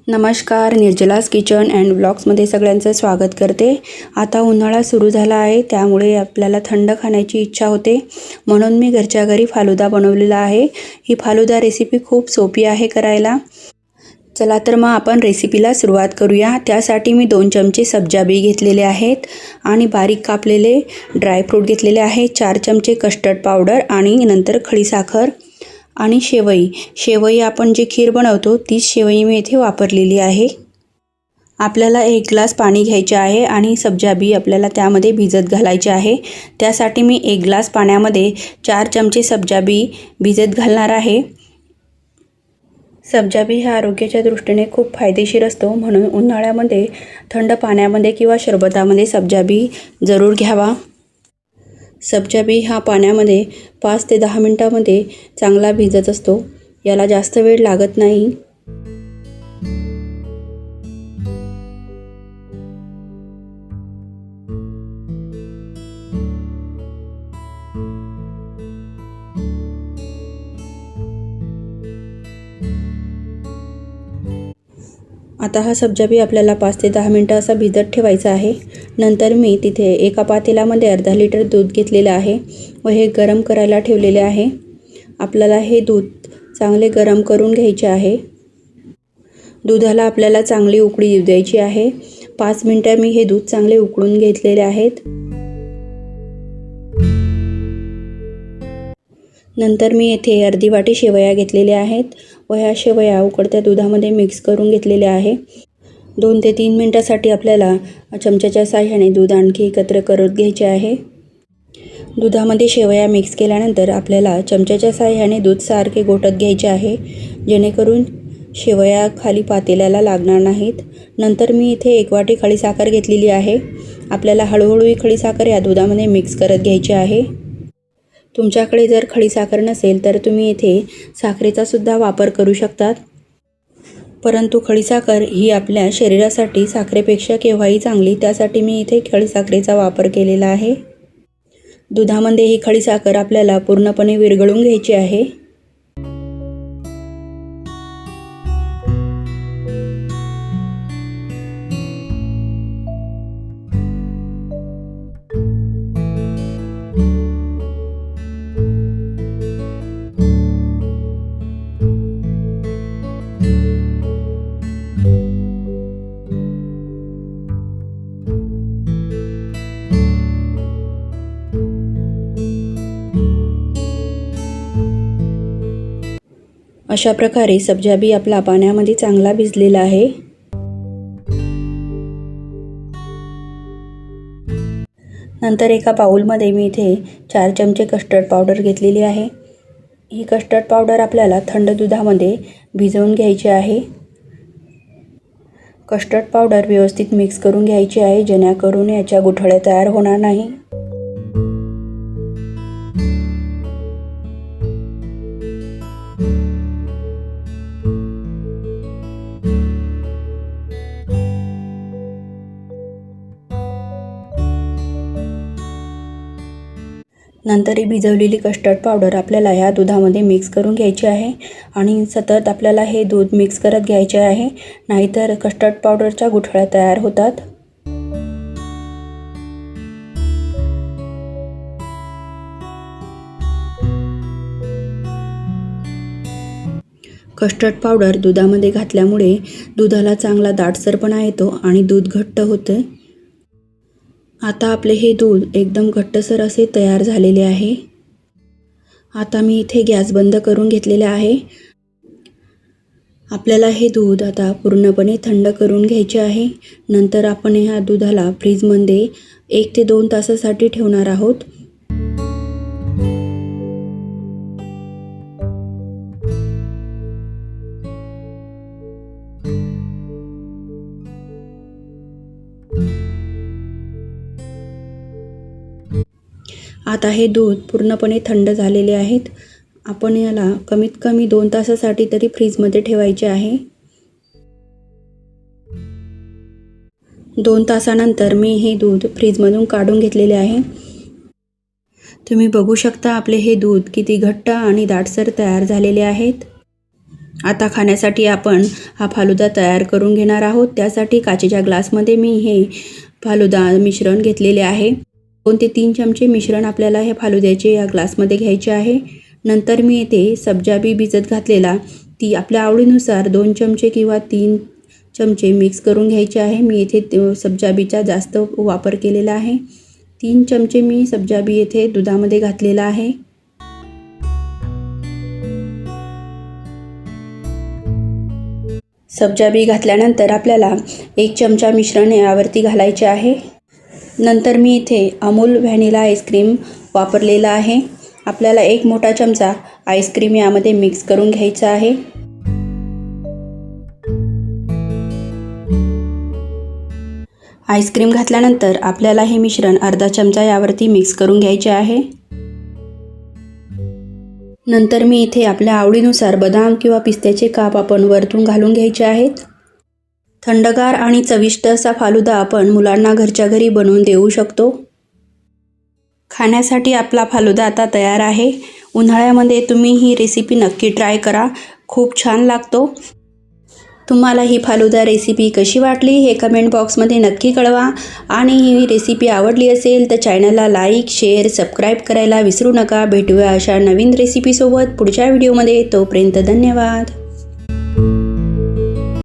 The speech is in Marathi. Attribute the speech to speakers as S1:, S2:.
S1: नमस्कार, निर्जलास किचन अँड ब्लॉग्समध्ये सगळ्यांचं स्वागत करते। आता उन्हाळा सुरू झाला आहे, त्यामुळे आपल्याला थंड खाण्याची इच्छा होते, म्हणून मी घरच्या घरी फालुदा बनवलेला आहे। ही फालुदा रेसिपी खूप सोपी आहे करायला। चला तर मग आपण रेसिपीला सुरुवात करूया। त्यासाठी मी 2 चमचे सब्जा बी घेतलेले आहेत आणि बारीक कापलेले ड्रायफ्रूट घेतलेले आहे, 4 चमचे कस्टर्ड पावडर आणि नंतर खडी साखर आणि शेवई आपण जी खीर बनवतो तीच शेवई मी इथे वापरलेली आहे। आपल्याला 1 ग्लास पाणी घ्यायचे आहे आणि सब्जा बी आपल्याला त्यामध्ये भिजत घालायचे आहे। त्यासाठी मी 1 ग्लास पाण्यामध्ये 4 चमचे सब्जा बी भिजत घालणार आहे। सब्जा बी हा आरोग्याच्या दृष्टीने खूप फायदेशीर असतो, म्हणून उन्हाळ्यामध्ये थंड पाण्यामध्ये किंवा सरबतामध्ये सब्जा बी जरूर घ्यावा। सब्जा बी हा पाण्यामध्ये 5 ते 10 मिनिटांमध्ये चांगला भिजत असतो, याला जास्त वेळ लागत नाही। आता हा सब्जा बी आपल्याला 5 ते 10 मिनिटं असा भिजत ठेवायचा आहे। नंतर मी तिथे एका पातेल्यामध्ये अर्धा लिटर दूध घेतलेले आहे व हे गरम करायला ठेवलेले आहे। आपल्याला हे दूध चांगले गरम करून घ्यायचे आहे। दुधाला आपल्याला चांगली उकळी येऊ द्यायची आहे। 5 मिनिटं मी हे दूध चांगले उकळून घेतलेले आहेत। नंतर मी येथे अर्धी वाटी शेवया घेतलेल्या आहेत व ह्या शेवया उकळत्या दुधामध्ये मिक्स करून घेतलेले आहे। 2 ते 3 मिनिटांसाठी आपल्याला चमच्याच्या साहाय्याने दूध आणखी एकत्र करून घ्यायचे आहे। दुधामध्ये शेवया मिक्स केल्यानंतर आपल्याला चमच्याच्या साहाय्याने दूध सारखे घोटत घ्यायचे आहे, जेणेकरून शेवया खाली पातेल्याला लागणार नाहीत। नंतर मी इथे 1 वाटी खडी साखर घेतलेली आहे। आपल्याला हळूहळू ही खडी साखर या दुधामध्ये मिक्स करत घ्यायची आहे। तुमच्याकडे जर खडी साखर नसेल तर तुम्ही इथे साखरेचा सुद्धा वापर करू शकतात, परंतु खडी साखर ही आपल्या शरीरासाठी साखरेपेक्षा केव्हाही चांगली, त्यासाठी मी इथे खडी साखरेचा वापर केलेला आहे। दुधामध्ये ही खडी साखर आपल्याला पूर्णपणे विरघळून घ्यायची आहे। अशा प्रकारे सब्जा बी आपला पाण्यामध्ये चांगला भिजलेला आहे। नंतर एका बाउलमध्ये मी इथे 4 चमचे कस्टर्ड पावडर घेतलेली आहे। ही कस्टर्ड पावडर आपल्याला थंड दुधामध्ये भिजवून घ्यायची आहे। कस्टर्ड पावडर व्यवस्थित मिक्स करून घ्यायची आहे, जेणेकरून याच्या गुठळ्या तयार होणार नाही। नंतर ही भिजवलेली कस्टर्ड पावडर आपल्याला ह्या दुधामध्ये मिक्स करून घ्यायची आहे आणि सतत आपल्याला हे दूध मिक्स करत घ्यायचे आहे, नाहीतर कस्टर्ड पावडरच्या गुठळ्या तयार होतात। कस्टर्ड पावडर दुधामध्ये घातल्यामुळे दुधाला चांगला दाटसरपणा येतो आणि दूध घट्ट होते। आता आपले हे दूध एकदम घट्टसर असे तयार झालेले आहे। आता मी इथे गॅस बंद करून घेतलेले आहे। आपल्याला हे दूध आता पूर्णपणे थंड करून घ्यायचे आहे। नंतर आपण ह्या दुधाला फ्रीजमध्ये 1 ते 2 तासासाठी ठेवणार आहोत। आता हे दूध पूर्णपणे थंड झालेले आहेत। आपण याला कमीत कमी 2 तासासाठी तरी फ्रीजमध्ये ठेवायचे आहे। 2 तासानंतर मी हे दूध फ्रीजमधून काढून घेतलेले आहे। तुम्ही बघू शकता आपले हे दूध किती घट्ट आणि दाटसर तयार झालेले आहेत। आता खाण्यासाठी आपण हा फालुदा तयार करून घेणार आहोत। त्यासाठी काचेच्या ग्लासमध्ये मी हे फालुदा मिश्रण घेतलेले आहे। 2 ते 3 चमचे मिश्रण आपल्याला हे फालुद्याचे या ग्लासमध्ये घ्यायचे आहे। नंतर मी येथे सब्जा बी भिजत घातलेला ती आपल्या आवडीनुसार 2 चमचे किंवा 3 चमचे मिक्स करून घ्यायचे आहे। मी येथे सब्जा बीचा जास्त वापर केलेला आहे। 3 चमचे मी सब्जा बी येथे दुधामध्ये घातलेला आहे। सब्जा बी घातल्यानंतर आपल्याला 1 चमचा मिश्रण यावरती घालायचे आहे। नंतर मी इथे अमूल व्हॅनिला आईस्क्रीम वापरलेला आहे। आपल्याला 1 मोठा चमचा आईस्क्रीम यामध्ये मिक्स करून घ्यायचा आहे। आईस्क्रीम घातल्यानंतर आपल्याला हे मिश्रण अर्धा चमचा यावरती मिक्स करून घ्यायचे आहे। नंतर मी इथे आपल्या आवडीनुसार बदाम किंवा पिस्त्याचे काप आपण वरतून घालून घ्यायचे आहेत। थंडगार आणि चविष्ट असा फालुदा आपण मुलांना घरच्या घरी बनवून देऊ शकतो। खाण्यासाठी आपला फालुदा आता तयार आहे। उन्हाळ्यामध्ये तुम्ही ही रेसिपी नक्की ट्राय करा, खूप छान लागतो। तुम्हाला ही फालुदा रेसिपी कशी वाटली हे कमेंट बॉक्समध्ये नक्की कळवा आणि ही रेसिपी आवडली असेल तर चॅनलला लाईक, शेअर, सबस्क्राईब करायला विसरू नका। भेटूया अशा नवीन रेसिपीसोबत पुढच्या व्हिडिओमध्ये। तोपर्यंत धन्यवाद।